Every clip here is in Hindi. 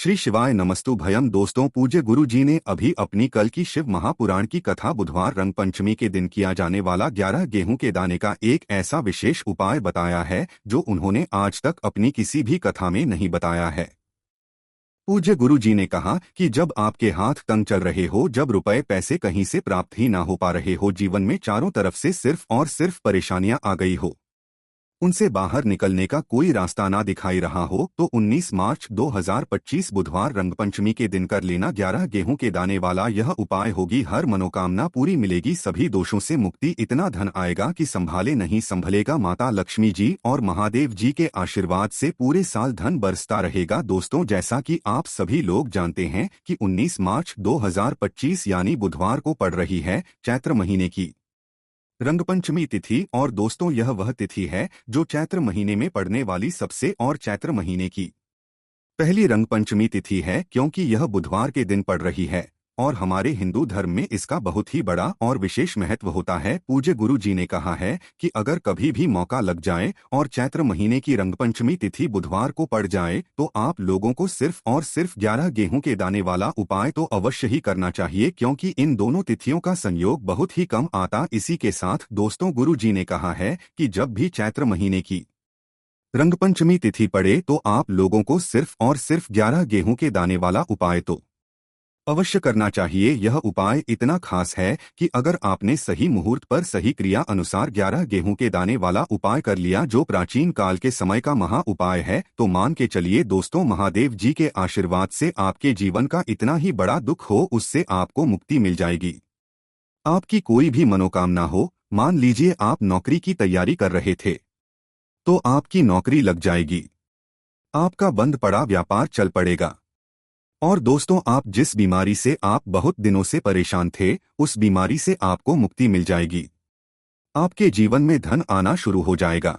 श्री शिवाय नमस्तु भयम। दोस्तों, पूज्य गुरु जी ने अभी अपनी कल की शिव महापुराण की कथा बुधवार रंग पंचमी के दिन किया जाने वाला 11 गेहूं के दाने का एक ऐसा विशेष उपाय बताया है जो उन्होंने आज तक अपनी किसी भी कथा में नहीं बताया है। पूज्य गुरु जी ने कहा कि जब आपके हाथ तंग चल रहे हो, जब रुपए पैसे कहीं से प्राप्त ही ना हो पा रहे हो, जीवन में चारों तरफ से सिर्फ और सिर्फ परेशानियां आ गई हो, उनसे बाहर निकलने का कोई रास्ता ना दिखाई रहा हो, तो 19 मार्च 2025 बुधवार रंगपंचमी के दिन कर लेना 11 गेहूं के दाने वाला यह उपाय होगी हर मनोकामना पूरी मिलेगी, सभी दोषों से मुक्ति, इतना धन आएगा कि संभाले नहीं संभलेगा। माता लक्ष्मी जी और महादेव जी के आशीर्वाद से पूरे साल धन बरसता रहेगा। दोस्तों, जैसा कि आप सभी लोग जानते हैं कि 19 मार्च 2025 यानी बुधवार को पड़ रही है चैत्र महीने की रंगपंचमी तिथि। और दोस्तों, यह वह तिथि है जो चैत्र महीने में पड़ने वाली सबसे और चैत्र महीने की पहली रंगपंचमी तिथि है, क्योंकि यह बुधवार के दिन पड़ रही है और हमारे हिंदू धर्म में इसका बहुत ही बड़ा और विशेष महत्व होता है। पूज्य गुरु जी ने कहा है कि अगर कभी भी मौका लग जाए और चैत्र महीने की रंगपंचमी तिथि बुधवार को पड़ जाए तो आप लोगों को सिर्फ और सिर्फ 11 गेहूं के दाने वाला उपाय तो अवश्य ही करना चाहिए, क्योंकि इन दोनों तिथियों का संयोग बहुत ही कम आता। इसी के साथ दोस्तों, गुरु जी ने कहा है कि जब भी चैत्र महीने की रंगपंचमी तिथि पड़े तो आप लोगों को सिर्फ और सिर्फ 11 गेहूं के दाने वाला उपाय तो अवश्य करना चाहिए। यह उपाय इतना खास है कि अगर आपने सही मुहूर्त पर सही क्रिया अनुसार 11 गेहूं के दाने वाला उपाय कर लिया, जो प्राचीन काल के समय का महा उपाय है, तो मान के चलिए दोस्तों, महादेव जी के आशीर्वाद से आपके जीवन का इतना ही बड़ा दुख हो उससे आपको मुक्ति मिल जाएगी। आपकी कोई भी मनोकामना हो, मान लीजिए आप नौकरी की तैयारी कर रहे थे तो आपकी नौकरी लग जाएगी, आपका बंद पड़ा व्यापार चल पड़ेगा। और दोस्तों, आप जिस बीमारी से आप बहुत दिनों से परेशान थे, उस बीमारी से आपको मुक्ति मिल जाएगी। आपके जीवन में धन आना शुरू हो जाएगा,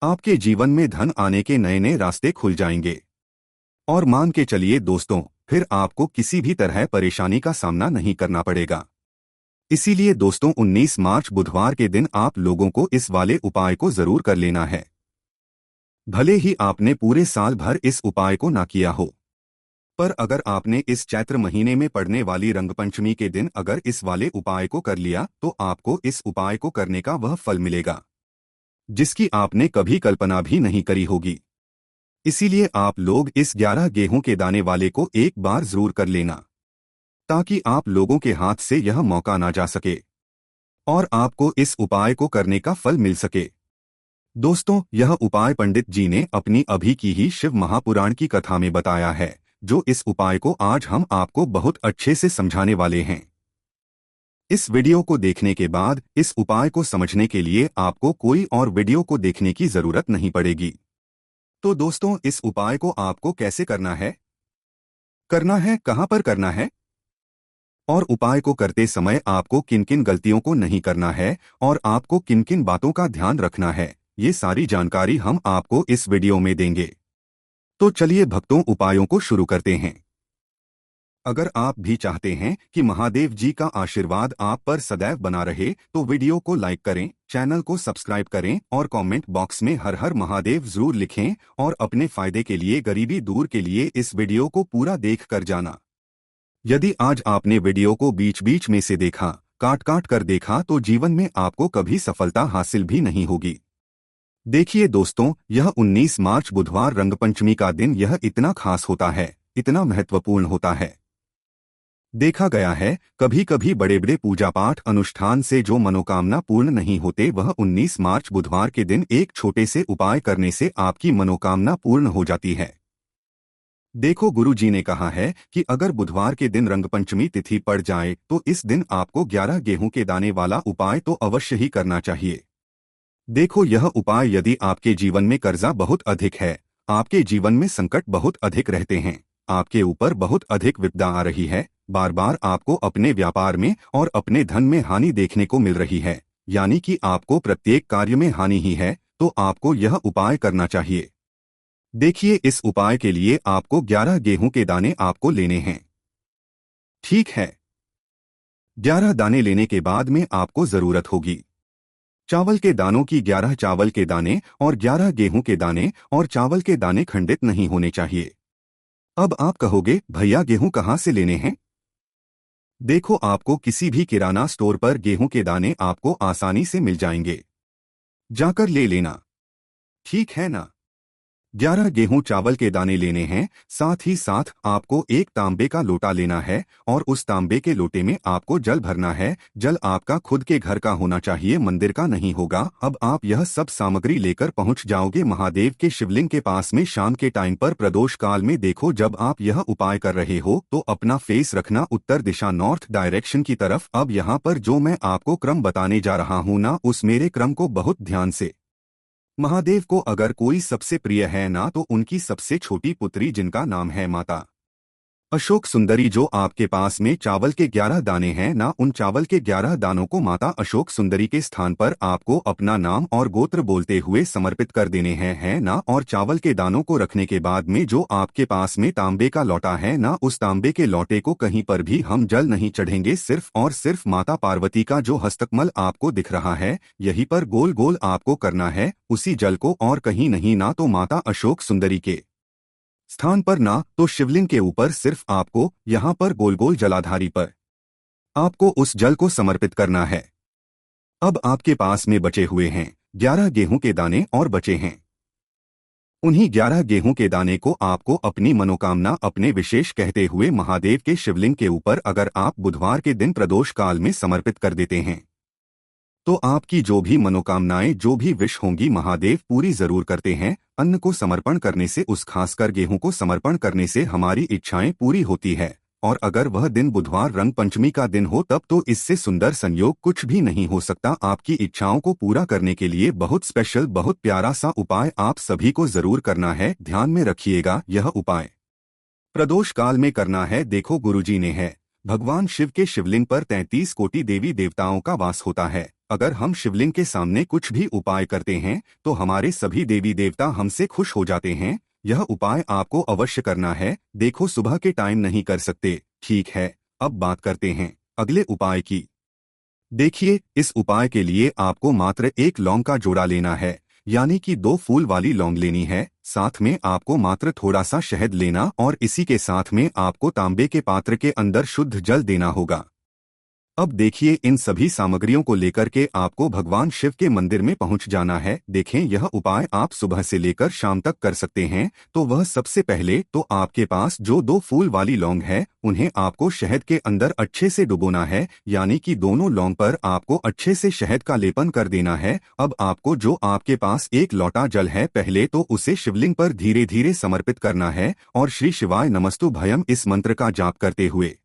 आपके जीवन में धन आने के नए नए रास्ते खुल जाएंगे। और मान के चलिए दोस्तों, फिर आपको किसी भी तरह परेशानी का सामना नहीं करना पड़ेगा। इसीलिए दोस्तों, 19 मार्च बुधवार के दिन आप लोगों को इस वाले उपाय को जरूर कर लेना है। भले ही आपने पूरे साल भर इस उपाय को ना किया हो, पर अगर आपने इस चैत्र महीने में पड़ने वाली रंगपंचमी के दिन अगर इस वाले उपाय को कर लिया तो आपको इस उपाय को करने का वह फल मिलेगा जिसकी आपने कभी कल्पना भी नहीं करी होगी। इसीलिए आप लोग इस 11 गेहूं के दाने वाले को एक बार जरूर कर लेना, ताकि आप लोगों के हाथ से यह मौका ना जा सके और आपको इस उपाय को करने का फल मिल सके। दोस्तों, यह उपाय पंडित जी ने अपनी अभी की ही शिव महापुराण की कथा में बताया है, जो इस उपाय को आज हम आपको बहुत अच्छे से समझाने वाले हैं। इस वीडियो को देखने के बाद इस उपाय को समझने के लिए आपको कोई और वीडियो को देखने की जरूरत नहीं पड़ेगी। तो दोस्तों, इस उपाय को आपको कैसे करना है, कहां पर करना है और उपाय को करते समय आपको किन किन गलतियों को नहीं करना है और आपको किन किन बातों का ध्यान रखना है, ये सारी जानकारी हम आपको इस वीडियो में देंगे। तो चलिए भक्तों, उपायों को शुरू करते हैं। अगर आप भी चाहते हैं कि महादेव जी का आशीर्वाद आप पर सदैव बना रहे, तो वीडियो को लाइक करें, चैनल को सब्सक्राइब करें और कमेंट बॉक्स में हर हर महादेव जरूर लिखें। और अपने फायदे के लिए, गरीबी दूर के लिए इस वीडियो को पूरा देख कर जाना। यदि आज आपने वीडियो को बीच बीच में से देखा, काट काट कर देखा, तो जीवन में आपको कभी सफलता हासिल भी नहीं होगी। देखिए दोस्तों, यह 19 मार्च बुधवार रंगपंचमी का दिन यह इतना खास होता है, इतना महत्वपूर्ण होता है। देखा गया है कभी कभी बड़े बड़े पूजा पाठ अनुष्ठान से जो मनोकामना पूर्ण नहीं होते, वह 19 मार्च बुधवार के दिन एक छोटे से उपाय करने से आपकी मनोकामना पूर्ण हो जाती है। देखो, गुरु जी ने कहा है कि अगर बुधवार के दिन रंगपंचमी तिथि पड़ जाए तो इस दिन आपको 11 गेहूं के दाने वाला उपाय तो अवश्य ही करना चाहिए। देखो, यह उपाय यदि आपके जीवन में कर्जा बहुत अधिक है, आपके जीवन में संकट बहुत अधिक रहते हैं, आपके ऊपर बहुत अधिक विपदा आ रही है, बार बार आपको अपने व्यापार में और अपने धन में हानि देखने को मिल रही है, यानी कि आपको प्रत्येक कार्य में हानि ही है, तो आपको यह उपाय करना चाहिए। देखिए, इस उपाय के लिए आपको 11 गेहूं के दाने आपको लेने हैं। ठीक है, 11 दाने लेने के बाद में आपको जरूरत होगी चावल के दानों की। 11 चावल के दाने और 11 गेहूं के दाने, और चावल के दाने खंडित नहीं होने चाहिए। अब आप कहोगे, भैया गेहूं कहाँ से लेने हैं? देखो, आपको किसी भी किराना स्टोर पर गेहूं के दाने आपको आसानी से मिल जाएंगे। जाकर ले लेना। ठीक है ना? 11 गेहूं चावल के दाने लेने हैं। साथ ही साथ आपको एक तांबे का लोटा लेना है और उस तांबे के लोटे में आपको जल भरना है। जल आपका खुद के घर का होना चाहिए, मंदिर का नहीं होगा। अब आप यह सब सामग्री लेकर पहुंच जाओगे महादेव के शिवलिंग के पास में शाम के टाइम पर प्रदोष काल में। देखो, जब आप यह उपाय कर रहे हो तो अपना फेस रखना उत्तर दिशा, नॉर्थ डायरेक्शन की तरफ। अब यहाँ पर जो मैं आपको क्रम बताने जा रहा हूँ ना, उस मेरे क्रम को बहुत ध्यान से। महादेव को अगर कोई सबसे प्रिय है ना, तो उनकी सबसे छोटी पुत्री जिनका नाम है माता अशोक सुंदरी, जो आपके पास में चावल के 11 दाने हैं ना, उन चावल के 11 दानों को माता अशोक सुंदरी के स्थान पर आपको अपना नाम और गोत्र बोलते हुए समर्पित कर देने हैं, है ना। और चावल के दानों को रखने के बाद में जो आपके पास में तांबे का लौटा है ना, उस तांबे के लौटे को कहीं पर भी हम जल नहीं चढ़ेंगे। सिर्फ और सिर्फ माता पार्वती का जो हस्तकमल आपको दिख रहा है, यहीं पर गोल गोल आपको करना है उसी जल को, और कहीं नहीं। ना तो माता अशोक सुंदरी के स्थान पर, ना तो शिवलिंग के ऊपर, सिर्फ आपको यहाँ पर गोल गोल जलाधारी पर आपको उस जल को समर्पित करना है। अब आपके पास में बचे हुए हैं 11 गेहूं के दाने और बचे हैं। उन्हीं 11 गेहूं के दाने को आपको अपनी मनोकामना अपने विशेष कहते हुए महादेव के शिवलिंग के ऊपर अगर आप बुधवार के दिन प्रदोष काल में समर्पित कर देते हैं, तो आपकी जो भी मनोकामनाएं, जो भी विश होंगी, महादेव पूरी जरूर करते हैं। अन्न को समर्पण करने से, उस खासकर गेहूं को समर्पण करने से हमारी इच्छाएं पूरी होती है। और अगर वह दिन बुधवार रंग पंचमी का दिन हो, तब तो इससे सुंदर संयोग कुछ भी नहीं हो सकता। आपकी इच्छाओं को पूरा करने के लिए बहुत स्पेशल, बहुत प्यारा सा उपाय आप सभी को जरूर करना है। ध्यान में रखिएगा, यह उपाय प्रदोष काल में करना है। देखो, गुरुजी ने है, भगवान शिव के शिवलिंग पर 33 कोटि देवी देवताओं का वास होता है। अगर हम शिवलिंग के सामने कुछ भी उपाय करते हैं तो हमारे सभी देवी देवता हमसे खुश हो जाते हैं। यह उपाय आपको अवश्य करना है। देखो, सुबह के टाइम नहीं कर सकते, ठीक है। अब बात करते हैं अगले उपाय की। देखिए, इस उपाय के लिए आपको मात्र एक लौंग का जोड़ा लेना है, यानी कि 2 फूल वाली लौंग लेनी है। साथ में आपको मात्र थोड़ा सा शहद लेना और इसी के साथ में आपको तांबे के पात्र के अंदर शुद्ध जल देना होगा। अब देखिए, इन सभी सामग्रियों को लेकर के आपको भगवान शिव के मंदिर में पहुंच जाना है। देखें, यह उपाय आप सुबह से लेकर शाम तक कर सकते हैं। तो वह सबसे पहले तो आपके पास जो 2 फूल वाली लौंग है, उन्हें आपको शहद के अंदर अच्छे से डुबोना है, यानी कि दोनों लौंग पर आपको अच्छे से शहद का लेपन कर देना है। अब आपको जो आपके पास एक लोटा जल है, पहले तो उसे शिवलिंग पर धीरे धीरे समर्पित करना है और श्री शिवाय नमस्तु भयम इस मंत्र का जाप करते हुए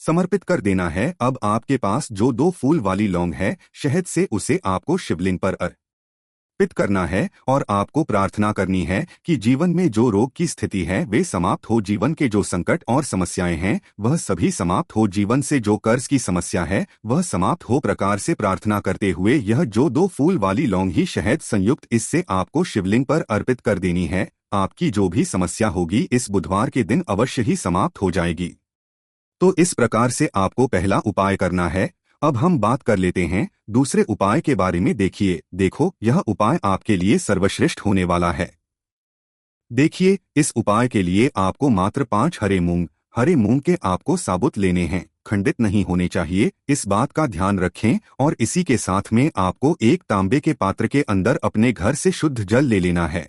समर्पित कर देना है। अब आपके पास जो 2 फूल वाली लौंग है, शहद से उसे आपको शिवलिंग पर अर्पित करना है और आपको प्रार्थना करनी है कि जीवन में जो रोग की स्थिति है वे समाप्त हो, जीवन के जो संकट और समस्याएं हैं वह सभी समाप्त हो, जीवन से जो कर्ज की समस्या है वह समाप्त हो। प्रकार से प्रार्थना करते हुए यह जो 2 फूल वाली लौंग ही शहद संयुक्त, इससे आपको शिवलिंग पर अर्पित कर देनी है। आपकी जो भी समस्या होगी इस बुधवार के दिन अवश्य ही समाप्त हो जाएगी। तो इस प्रकार से आपको पहला उपाय करना है। अब हम बात कर लेते हैं दूसरे उपाय के बारे में। देखो, यह उपाय आपके लिए सर्वश्रेष्ठ होने वाला है। देखिए, इस उपाय के लिए आपको मात्र 5 हरे मूंग के आपको साबुत लेने हैं, खंडित नहीं होने चाहिए, इस बात का ध्यान रखें। और इसी के साथ में आपको एक तांबे के पात्र के अंदर अपने घर से शुद्ध जल ले लेना है।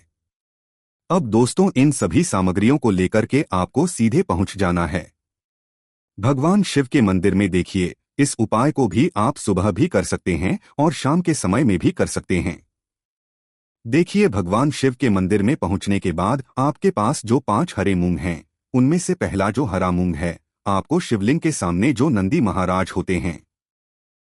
अब दोस्तों, इन सभी सामग्रियों को लेकर के आपको सीधे पहुंच जाना है भगवान शिव के मंदिर में। देखिए, इस उपाय को भी आप सुबह भी कर सकते हैं और शाम के समय में भी कर सकते हैं। देखिए, भगवान शिव के मंदिर में पहुंचने के बाद आपके पास जो 5 हरे मूंग हैं, उनमें से पहला जो हरा मूंग है, आपको शिवलिंग के सामने जो नंदी महाराज होते हैं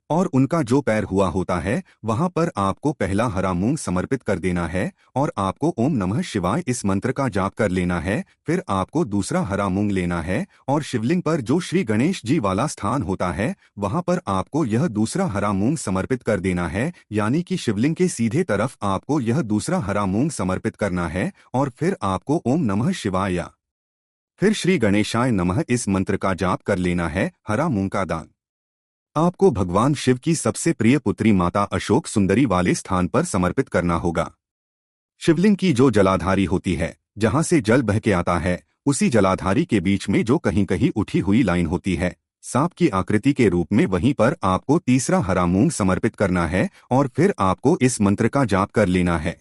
और उनका जो पैर हुआ होता है, वहां पर आपको पहला हरा मूंग समर्पित कर देना है और आपको ओम नमः शिवाय इस मंत्र का जाप कर लेना है। फिर आपको दूसरा हरा मूंग लेना है और शिवलिंग पर जो श्री गणेश जी वाला स्थान होता है, वहां पर आपको यह दूसरा हरा मूंग समर्पित कर देना है, यानी कि शिवलिंग के सीधे तरफ आपको यह दूसरा हरा मूंग समर्पित करना है। और फिर आपको ओम नमः शिवाय या फिर श्री गणेशाय नमः इस मंत्र का जाप कर लेना है। हरा मूंग का दान आपको भगवान शिव की सबसे प्रिय पुत्री माता अशोक सुंदरी वाले स्थान पर समर्पित करना होगा। शिवलिंग की जो जलाधारी होती है, जहां से जल बह के आता है, उसी जलाधारी के बीच में जो कहीं कहीं उठी हुई लाइन होती है सांप की आकृति के रूप में, वहीं पर आपको तीसरा हरा मूंग समर्पित करना है और फिर आपको इस मंत्र का जाप कर लेना है।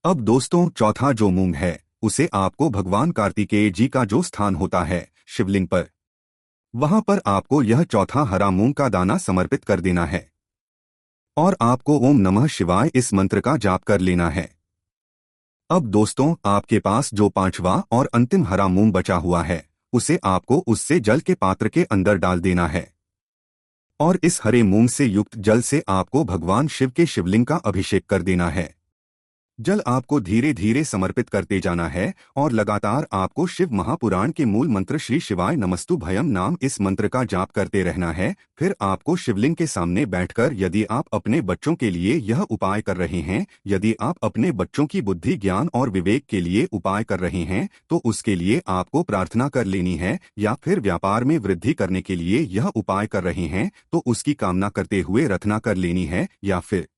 अब दोस्तों, चौथा जो मूंग है उसे आपको भगवान कार्तिकेय जी का जो स्थान होता है शिवलिंग पर, वहां पर आपको यह चौथा हरा मूंग का दाना समर्पित कर देना है और आपको ओम नमः शिवाय इस मंत्र का जाप कर लेना है। अब दोस्तों, आपके पास जो पांचवा और अंतिम हरा मूंग बचा हुआ है उसे आपको उससे जल के पात्र के अंदर डाल देना है और इस हरे मूंग से युक्त जल से आपको भगवान शिव के शिवलिंग का अभिषेक कर देना है। जल आपको धीरे धीरे समर्पित करते जाना है और लगातार आपको शिव महापुराण के मूल मंत्र श्री शिवाय नमस्तु भयम नाम इस मंत्र का जाप करते रहना है। फिर आपको शिवलिंग के सामने बैठकर, यदि आप अपने बच्चों के लिए यह उपाय कर रहे हैं, यदि आप अपने बच्चों की बुद्धि ज्ञान और विवेक के लिए उपाय कर रहे हैं तो उसके लिए आपको प्रार्थना कर लेनी है, या फिर व्यापार में वृद्धि करने के लिए यह उपाय कर रहे हैं तो उसकी कामना करते हुए रचना कर लेनी है, या फिर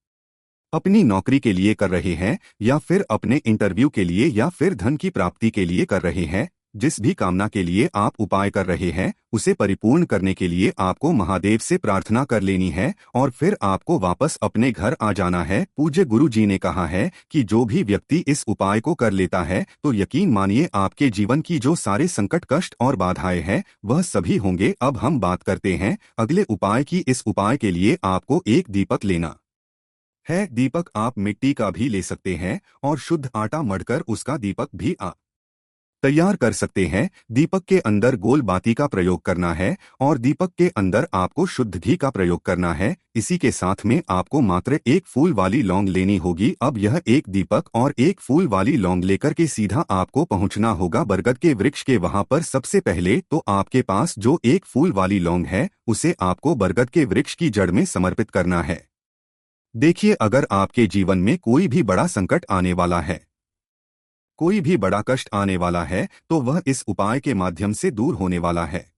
अपनी नौकरी के लिए कर रहे हैं, या फिर अपने इंटरव्यू के लिए, या फिर धन की प्राप्ति के लिए कर रहे हैं। जिस भी कामना के लिए आप उपाय कर रहे हैं उसे परिपूर्ण करने के लिए आपको महादेव से प्रार्थना कर लेनी है और फिर आपको वापस अपने घर आ जाना है। पूज्य गुरु जी ने कहा है कि जो भी व्यक्ति इस उपाय को कर लेता है तो यकीन मानिए आपके जीवन की जो सारे संकट कष्ट और बाधाएं हैं वह सभी होंगे। अब हम बात करते हैं अगले उपाय की। इस उपाय के लिए आपको एक दीपक लेना है। दीपक आप मिट्टी का भी ले सकते हैं और शुद्ध आटा मढ़कर उसका दीपक भी आप तैयार कर सकते हैं। दीपक के अंदर गोल बाती का प्रयोग करना है और दीपक के अंदर आपको शुद्ध घी का प्रयोग करना है। इसी के साथ में आपको मात्र एक फूल वाली लौंग लेनी होगी। अब यह एक दीपक और एक फूल वाली लौंग लेकर के सीधा आपको पहुंचना होगा बरगद के वृक्ष के वहां पर। सबसे पहले तो आपके पास जो एक फूल वाली लौंग है उसे आपको बरगद के वृक्ष की जड़ में समर्पित करना है। देखिए, अगर आपके जीवन में कोई भी बड़ा संकट आने वाला है, कोई भी बड़ा कष्ट आने वाला है तो वह इस उपाय के माध्यम से दूर होने वाला है।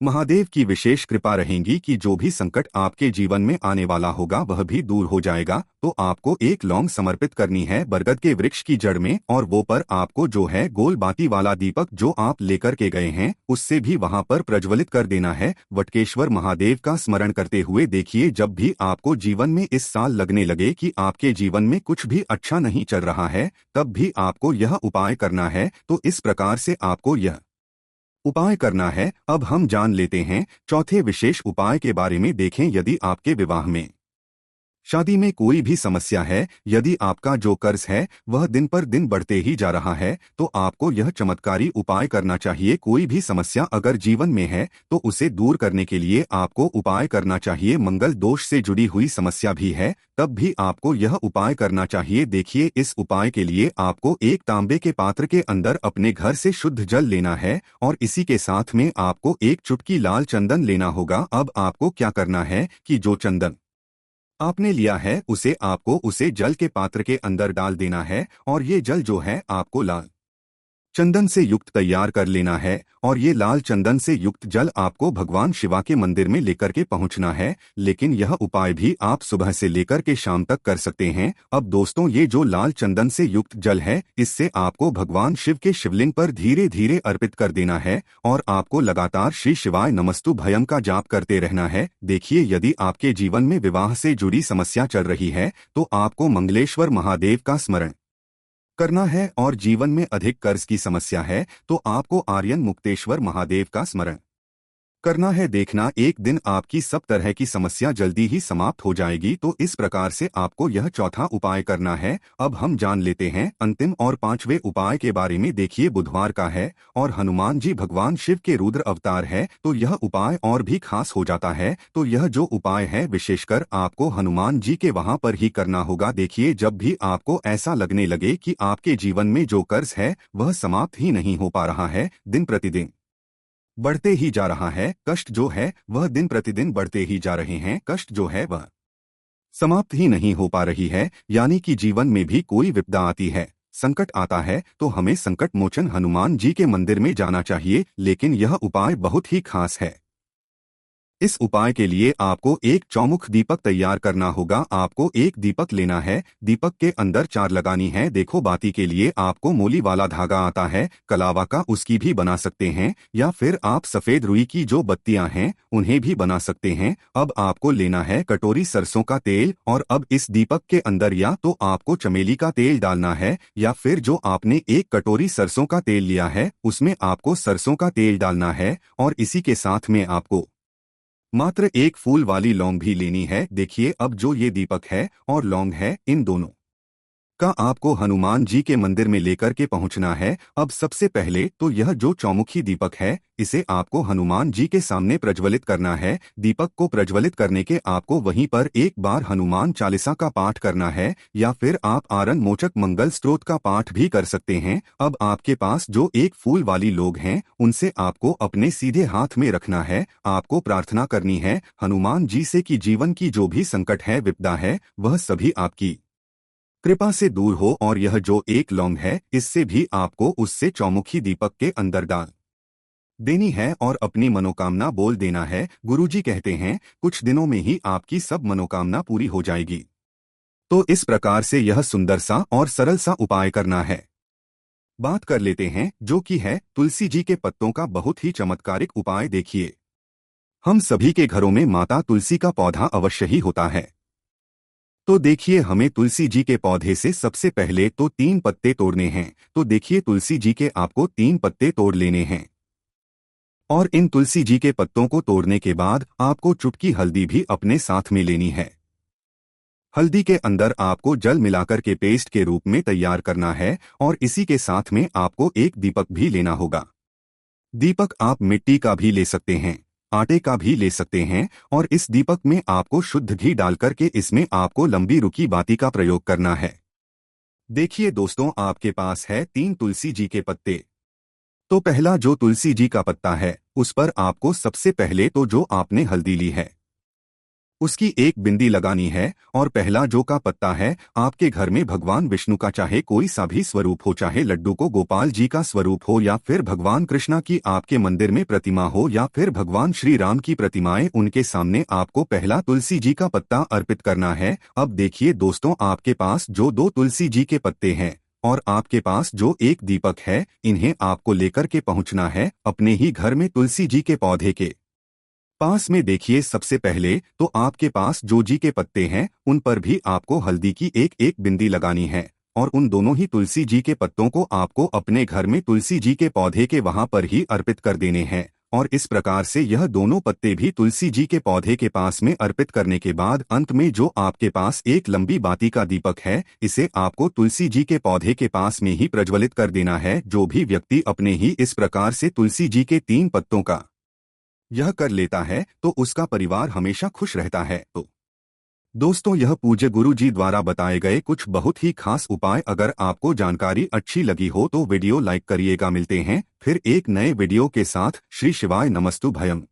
महादेव की विशेष कृपा रहेगी कि जो भी संकट आपके जीवन में आने वाला होगा वह भी दूर हो जाएगा। तो आपको एक लौंग समर्पित करनी है बरगद के वृक्ष की जड़ में और वो पर आपको जो है गोल बाती वाला दीपक जो आप लेकर के गए हैं उससे भी वहां पर प्रज्वलित कर देना है। वटकेश्वर महादेव का स्मरण करते हुए देखिए, जब भी आपको जीवन में इस साल लगने लगे कि आपके जीवन में कुछ भी अच्छा नहीं चल रहा है तब भी आपको यह उपाय करना है। तो इस प्रकार से आपको यह उपाय करना है। अब हम जान लेते हैं चौथे विशेष उपाय के बारे में। देखें, यदि आपके विवाह में शादी में कोई भी समस्या है, यदि आपका जो कर्ज है वह दिन पर दिन बढ़ते ही जा रहा है तो आपको यह चमत्कारी उपाय करना चाहिए। कोई भी समस्या अगर जीवन में है तो उसे दूर करने के लिए आपको उपाय करना चाहिए। मंगल दोष से जुड़ी हुई समस्या भी है तब भी आपको यह उपाय करना चाहिए। देखिए, इस उपाय के लिए आपको एक तांबे के पात्र के अंदर अपने घर से शुद्ध जल लेना है और इसी के साथ में आपको एक चुटकी लाल चंदन लेना होगा। अब आपको क्या करना है कि जो चंदन आपने लिया है उसे जल के पात्र के अंदर डाल देना है और ये जल जो है आपको लाल चंदन से युक्त तैयार कर लेना है और ये लाल चंदन से युक्त जल आपको भगवान शिवा के मंदिर में लेकर के पहुंचना है। लेकिन यह उपाय भी आप सुबह से लेकर के शाम तक कर सकते हैं। अब दोस्तों, ये जो लाल चंदन से युक्त जल है इससे आपको भगवान शिव के शिवलिंग पर धीरे धीरे अर्पित कर देना है और आपको लगातार श्री शिवाय नमस्तु भयम का जाप करते रहना है। देखिए, यदि आपके जीवन में विवाह से जुड़ी समस्या चल रही है तो आपको मंगलेश्वर महादेव का स्मरण करना है और जीवन में अधिक कर्ज की समस्या है तो आपको आर्यन मुक्तेश्वर महादेव का स्मरण करना है। देखना, एक दिन आपकी सब तरह की समस्या जल्दी ही समाप्त हो जाएगी। तो इस प्रकार से आपको यह चौथा उपाय करना है। अब हम जान लेते हैं अंतिम और पांचवें उपाय के बारे में। देखिए, बुधवार का है और हनुमान जी भगवान शिव के रुद्र अवतार है तो यह उपाय और भी खास हो जाता है। तो यह जो उपाय है विशेषकर आपको हनुमान जी के वहां पर ही करना होगा। देखिए, जब भी आपको ऐसा लगने लगे कि आपके जीवन में जो कर्ज है वह समाप्त ही नहीं हो पा रहा है, दिन प्रतिदिन बढ़ते ही जा रहा है, कष्ट जो है वह दिन प्रतिदिन बढ़ते ही जा रहे हैं, कष्ट जो है वह समाप्त ही नहीं हो पा रही है, यानी कि जीवन में भी कोई विपदा आती है, संकट आता है तो हमें संकट मोचन हनुमान जी के मंदिर में जाना चाहिए। लेकिन यह उपाय बहुत ही खास है। इस उपाय के लिए आपको एक चौमुख दीपक तैयार करना होगा। आपको एक दीपक लेना है, दीपक के अंदर 4 लगानी है। देखो, बाती के लिए आपको मोली वाला धागा आता है, कलावा का, उसकी भी बना सकते हैं, या फिर आप सफेद रुई की जो बत्तियां हैं उन्हें भी बना सकते हैं। अब आपको लेना है कटोरी सरसों का तेल, और अब इस दीपक के अंदर या तो आपको चमेली का तेल डालना है, या फिर जो आपने एक कटोरी सरसों का तेल लिया है उसमें आपको सरसों का तेल डालना है। और इसी के साथ में आपको मात्र एक फूल वाली लौंग भी लेनी है। देखिए, अब जो ये दीपक है और लौंग है, इन दोनों का आपको हनुमान जी के मंदिर में लेकर के पहुंचना है। अब सबसे पहले तो यह जो चौमुखी दीपक है इसे आपको हनुमान जी के सामने प्रज्वलित करना है। दीपक को प्रज्वलित करने के आपको वहीं पर एक बार हनुमान चालीसा का पाठ करना है, या फिर आप आरन मोचक मंगल स्तोत्र का पाठ भी कर सकते हैं। अब आपके पास जो एक फूल वाली लोग हैं उनसे आपको अपने सीधे हाथ में रखना है। आपको प्रार्थना करनी है हनुमान जी से कि जीवन की जो भी संकट है, विपदा है, वह सभी आपकी कृपा से दूर हो। और यह जो एक लौंग है इससे भी आपको उससे चौमुखी दीपक के अंदर डाल देनी है और अपनी मनोकामना बोल देना है। गुरुजी कहते हैं कुछ दिनों में ही आपकी सब मनोकामना पूरी हो जाएगी। तो इस प्रकार से यह सुंदर सा और सरल सा उपाय करना है। बात कर लेते हैं जो कि है तुलसी जी के पत्तों का बहुत ही चमत्कारिक उपाय। देखिए, हम सभी के घरों में माता तुलसी का पौधा अवश्य ही होता है। तो देखिए, हमें तुलसी जी के पौधे से सबसे पहले तो 3 पत्ते तोड़ने हैं। तो देखिए, तुलसी जी के आपको 3 पत्ते तोड़ लेने हैं, और इन तुलसी जी के पत्तों को तोड़ने के बाद आपको चुटकी हल्दी भी अपने साथ में लेनी है। हल्दी के अंदर आपको जल मिलाकर के पेस्ट के रूप में तैयार करना है, और इसी के साथ में आपको एक दीपक भी लेना होगा। दीपक आप मिट्टी का भी ले सकते हैं, आटे का भी ले सकते हैं, और इस दीपक में आपको शुद्ध घी डाल करके इसमें आपको लंबी रुकी बाती का प्रयोग करना है। देखिए दोस्तों, आपके पास है 3 तुलसी जी के पत्ते। तो पहला जो तुलसी जी का पत्ता है उस पर आपको सबसे पहले तो जो आपने हल्दी ली है उसकी एक बिंदी लगानी है। और पहला जो का पत्ता है, आपके घर में भगवान विष्णु का चाहे कोई सा भी स्वरूप हो, चाहे लड्डू को गोपाल जी का स्वरूप हो, या फिर भगवान कृष्णा की आपके मंदिर में प्रतिमा हो, या फिर भगवान श्री राम की प्रतिमाएं, उनके सामने आपको पहला तुलसी जी का पत्ता अर्पित करना है। अब देखिए दोस्तों, आपके पास जो 2 तुलसी जी के पत्ते हैं और आपके पास जो एक दीपक है, इन्हें आपको लेकर के पहुंचना है अपने ही घर में तुलसी जी के पौधे के पास में। देखिए, सबसे पहले तो आपके पास जो जी के पत्ते हैं उन पर भी आपको हल्दी की एक एक बिंदी लगानी है, और उन दोनों ही तुलसी जी के पत्तों को आपको अपने घर में तुलसी जी के पौधे के वहां पर ही अर्पित कर देने हैं। और इस प्रकार से यह दोनों पत्ते भी तुलसी जी के पौधे के पास में अर्पित करने के बाद अंत में जो आपके पास एक लंबी बाती का दीपक है, इसे आपको तुलसी जी के पौधे के पास में ही प्रज्वलित कर देना है। जो भी व्यक्ति अपने ही इस प्रकार से तुलसी जी के 3 पत्तों का यह कर लेता है तो उसका परिवार हमेशा खुश रहता है। तो दोस्तों, यह पूज्य गुरु जी द्वारा बताए गए कुछ बहुत ही खास उपाय। अगर आपको जानकारी अच्छी लगी हो तो वीडियो लाइक करिएगा। मिलते हैं फिर एक नए वीडियो के साथ। श्री शिवाय नमस्तु भयम।